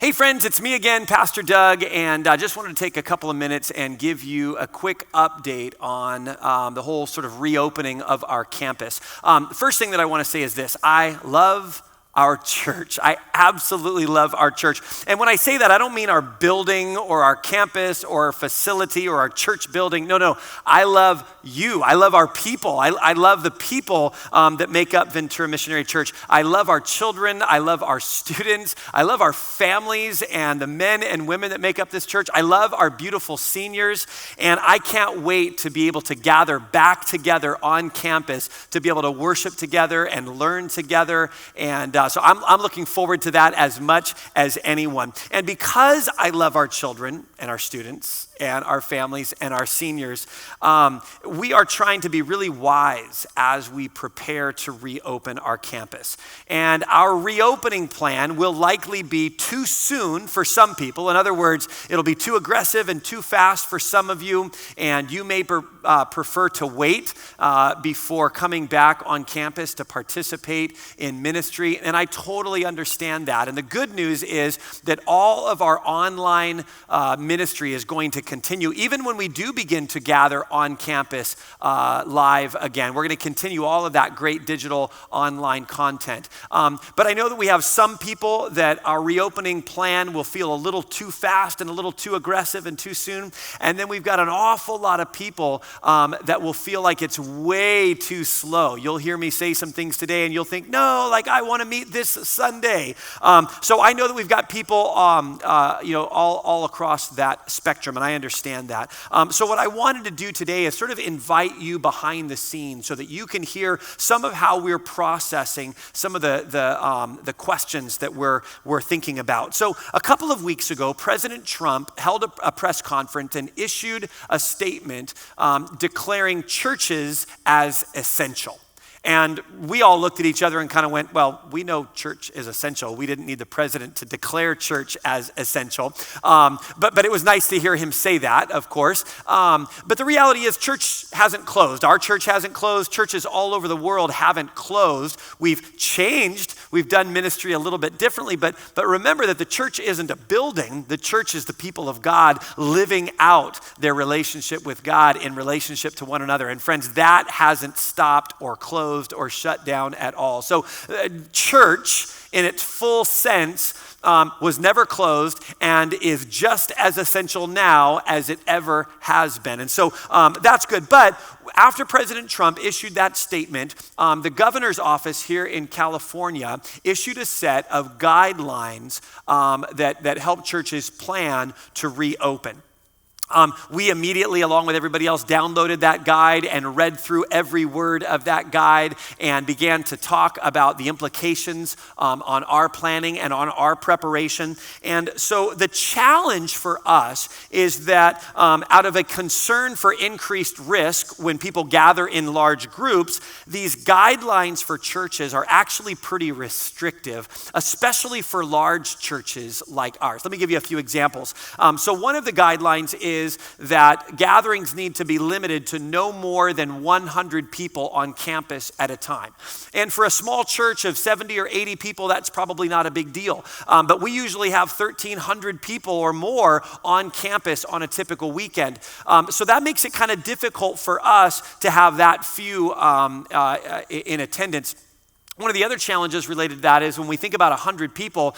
Hey friends, it's me again, Pastor Doug, and I just wanted to take a couple of minutes and give you a quick update on the whole sort of reopening of our campus. The first thing that I want to say is this: I love our church. I absolutely love our church. And when I say that, I don't mean our building or our campus or our facility or our church building. No. I love you. I love our people. I love the people that make up Ventura Missionary Church. I love our children. I love our students. I love our families and the men and women that make up this church. I love our beautiful seniors. And I can't wait to be able to gather back together on campus to be able to worship together and learn together. And so I'm looking forward to that as much as anyone. And because I love our children and our students and our families and our seniors, we are trying to be really wise as we prepare to reopen our campus. And our reopening plan will likely be too soon for some people. In other words, it'll be too aggressive and too fast for some of you, and you may prefer to wait before coming back on campus to participate in ministry. And I totally understand that. And the good news is that all of our online ministry is going to continue. Even when we do begin to gather on campus live again, we're going to continue all of that great digital online content. But I know that we have some people that our reopening plan will feel a little too fast and a little too aggressive and too soon. And then we've got an awful lot of people that will feel like it's way too slow. You'll hear me say some things today and you'll think, no, like I want to meet this Sunday. So I know that we've got people all across that spectrum, and I understand that. So what I wanted to do today is sort of invite you behind the scenes so that you can hear some of how we're processing some of the questions that we're thinking about. So a couple of weeks ago, President Trump held a press conference and issued a statement declaring churches as essential. And we all looked at each other and kind of went, well, we know church is essential. We didn't need the president to declare church as essential. But it was nice to hear him say that, of course. But the reality is church hasn't closed. Our church hasn't closed. Churches all over the world haven't closed. We've changed. We've done ministry a little bit differently. But remember that the church isn't a building. The church is the people of God living out their relationship with God in relationship to one another. And friends, that hasn't stopped or closed or shut down at all. So church in its full sense was never closed and is just as essential now as it ever has been. And so that's good. But after President Trump issued that statement, the governor's office here in California issued a set of guidelines that help churches plan to reopen. We immediately, along with everybody else, downloaded that guide and read through every word of that guide and began to talk about the implications on our planning and on our preparation. And so the challenge for us is that out of a concern for increased risk when people gather in large groups, these guidelines for churches are actually pretty restrictive, especially for large churches like ours. Let me give you a few examples. So one of the guidelines is that gatherings need to be limited to no more than 100 people on campus at a time. And for a small church of 70 or 80 people, that's probably not a big deal. But we usually have 1,300 people or more on campus on a typical weekend. So that makes it kind of difficult for us to have that few in attendance. One of the other challenges related to that is when we think about 100 people,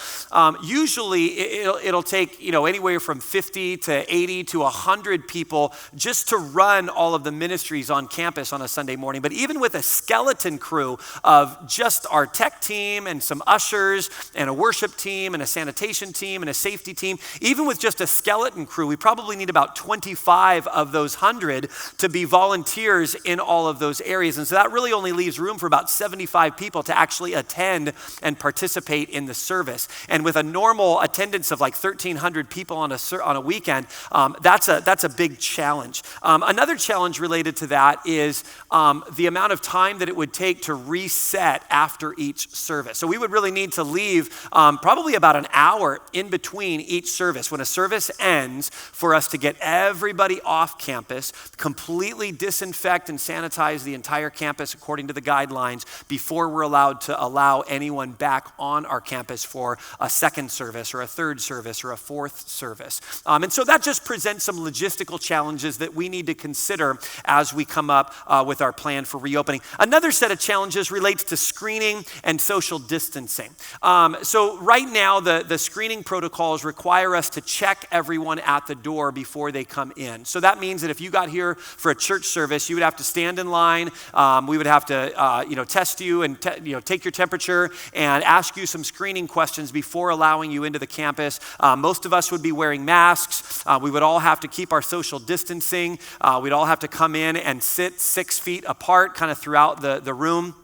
usually it'll take anywhere from 50 to 80 to 100 people just to run all of the ministries on campus on a Sunday morning. But even with a skeleton crew of just our tech team and some ushers and a worship team and a sanitation team and a safety team, even with just a skeleton crew, we probably need about 25 of those 100 to be volunteers in all of those areas. And so that really only leaves room for about 75 people to actually attend and participate in the service. And with a normal attendance of like 1,300 people on a weekend, that's a big challenge. Another challenge related to that is the amount of time that it would take to reset after each service. So we would really need to leave probably about an hour in between each service. When a service ends, for us to get everybody off campus, completely disinfect and sanitize the entire campus according to the guidelines before we're allowed allowed to allow anyone back on our campus for a second service or a third service or a fourth service. And so that just presents some logistical challenges that we need to consider as we come up with our plan for reopening. Another set of challenges relates to screening and social distancing. So right now, the screening protocols require us to check everyone at the door before they come in. So that means that if you got here for a church service, you would have to stand in line. We would have to, test you and take your temperature and ask you some screening questions before allowing you into the campus. Most of us would be wearing masks. We would all have to keep our social distancing. We'd all have to come in and sit 6 feet apart kind of throughout the room.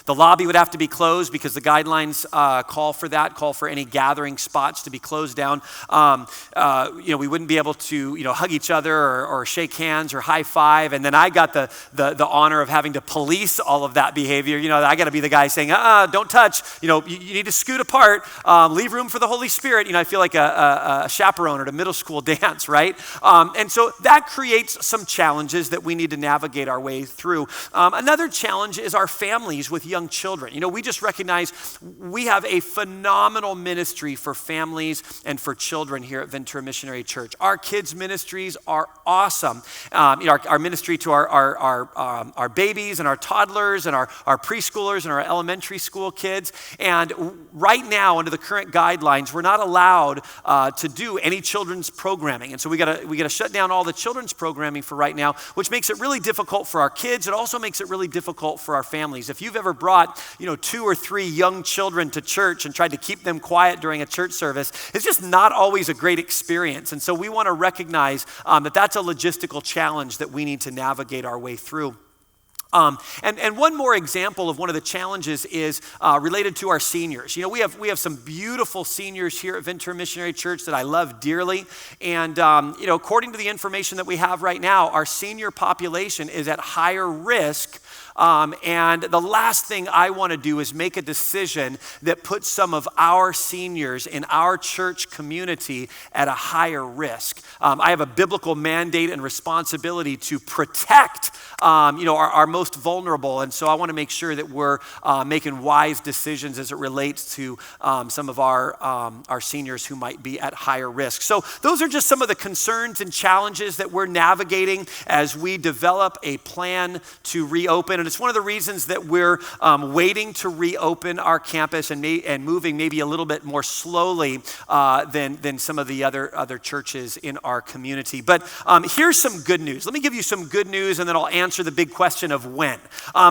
The lobby would have to be closed because the guidelines call for any gathering spots to be closed down. We wouldn't be able to, hug each other or shake hands or high five. And then I got the honor of having to police all of that behavior. I got to be the guy saying, don't touch. You need to scoot apart. Leave room for the Holy Spirit. I feel like a chaperone at a middle school dance, right? And so that creates some challenges that we need to navigate our way through. Another challenge is our families with young children. We just recognize we have a phenomenal ministry for families and for children here at Ventura Missionary Church. Our kids' ministries are awesome. Our ministry to our babies and our toddlers and our preschoolers and our elementary school kids. And right now, under the current guidelines, we're not allowed to do any children's programming. And so we gotta shut down all the children's programming for right now, which makes it really difficult for our kids. It also makes it really difficult for our families. If you've ever brought 2 or 3 young children to church and tried to keep them quiet during a church service, it's just not always a great experience. And so we want to recognize that that's a logistical challenge that we need to navigate our way through. And one more example of one of the challenges is related to our seniors. We have some beautiful seniors here at Ventura Missionary Church that I love dearly. And, according to the information that we have right now, our senior population is at higher risk. And the last thing I want to do is make a decision that puts some of our seniors in our church community at a higher risk. I have a biblical mandate and responsibility to protect, our most vulnerable. And so I want to make sure that we're making wise decisions as it relates to some of our seniors who might be at higher risk. So those are just some of the concerns and challenges that we're navigating as we develop a plan to reopen. And it's one of the reasons that we're waiting to reopen our campus and moving maybe a little bit more slowly than some of the other churches in our community. But here's some good news. Let me give you some good news, and then I'll answer the big question of when.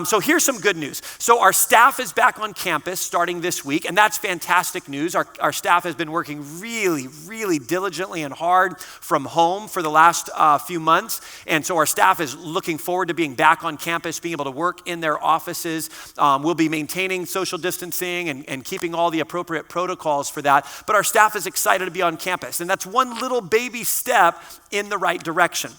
So here's some good news. So our staff is back on campus starting this week, and that's fantastic news. Our staff has been working really, really diligently and hard from home for the last few months. And so our staff is looking forward to being back on campus, being able to work in their offices. We'll be maintaining social distancing and keeping all the appropriate protocols for that. But our staff is excited to be on campus. And that's one little baby step in the right direction.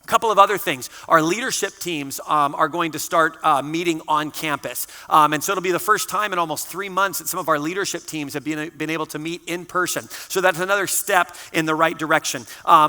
A couple of other things. Our leadership teams are going to start meeting on campus. And so it'll be the first time in almost 3 months that some of our leadership teams have been able to meet in person. So that's another step in the right direction.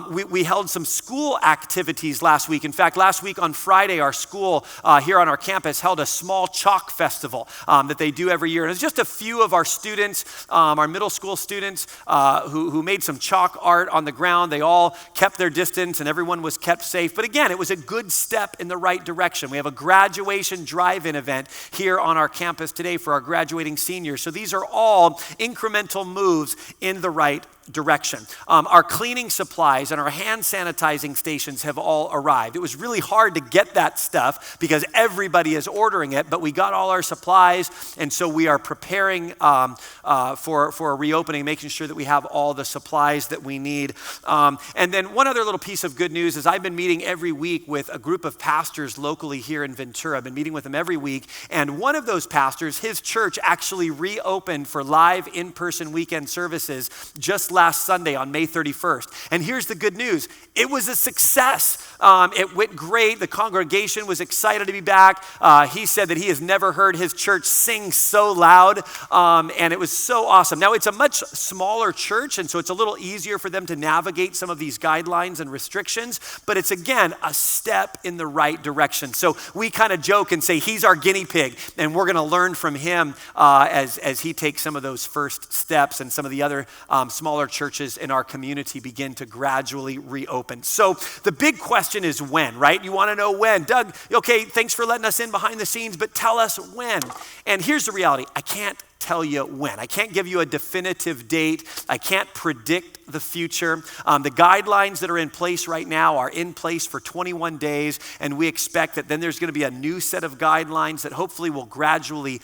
We held some school activities last week. In fact, last week on Friday, our school here on our campus held a small chalk festival that they do every year. And it's just a few of our students, our middle school students, who made some chalk art on the ground. They all kept their distance and everyone was kept safe. But again, it was a good step in the right direction. We have a graduation drive-in event here on our campus today for our graduating seniors. So these are all incremental moves in the right direction. Our cleaning supplies and our hand sanitizing stations have all arrived. It was really hard to get that stuff because everybody is ordering it, but we got all our supplies, and so we are preparing for a reopening, making sure that we have all the supplies that we need. And then one other little piece of good news is I've been meeting every week with a group of pastors locally here in Ventura. I've been meeting with them every week, and one of those pastors, his church actually reopened for live in-person weekend services just last Sunday on May 31st. And here's the good news. It was a success. It went great. The congregation was excited to be back. He said that he has never heard his church sing so loud, and it was so awesome. Now, it's a much smaller church, and so it's a little easier for them to navigate some of these guidelines and restrictions, but it's, again, a step in the right direction. So we kind of joke and say he's our guinea pig, and we're going to learn from him as he takes some of those first steps, and some of the other smaller churches in our community begin to gradually reopen. So the big question is when, right? You want to know when. Doug, okay, thanks for letting us in behind the scenes, but tell us when. And here's the reality. I can't tell you when. I can't give you a definitive date. I can't predict the future. The guidelines that are in place right now are in place for 21 days, and we expect that then there's going to be a new set of guidelines that hopefully will gradually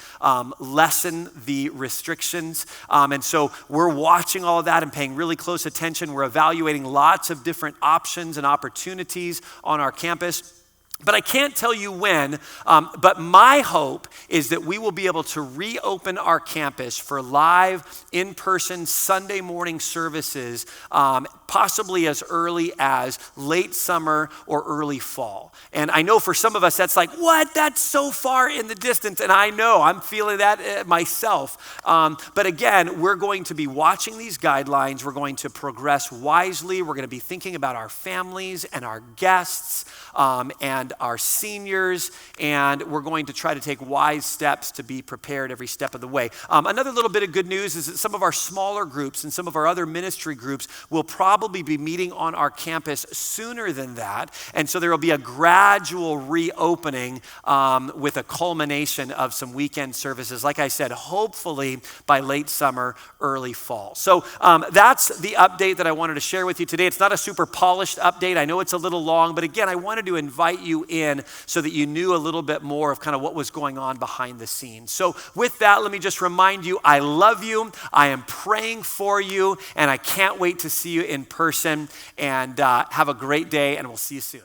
lessen the restrictions. And so we're watching all of that and paying really close attention. We're evaluating lots of different options and opportunities on our campus. But I can't tell you when, but my hope is that we will be able to reopen our campus for live, in-person Sunday morning services, possibly as early as late summer or early fall. And I know for some of us, that's like, what? That's so far in the distance. And I know, I'm feeling that myself. But again, we're going to be watching these guidelines. We're going to progress wisely. We're going to be thinking about our families and our guests, and our seniors, and we're going to try to take wise steps to be prepared every step of the way. Another little bit of good news is that some of our smaller groups and some of our other ministry groups will probably be meeting on our campus sooner than that, and so there will be a gradual reopening with a culmination of some weekend services, like I said, hopefully by late summer, early fall. So that's the update that I wanted to share with you today. It's not a super polished update. I know it's a little long, but again, I wanted to invite you in so that you knew a little bit more of kind of what was going on behind the scenes. So with that, let me just remind you, I love you. I am praying for you, and I can't wait to see you in person. And have a great day, and we'll see you soon.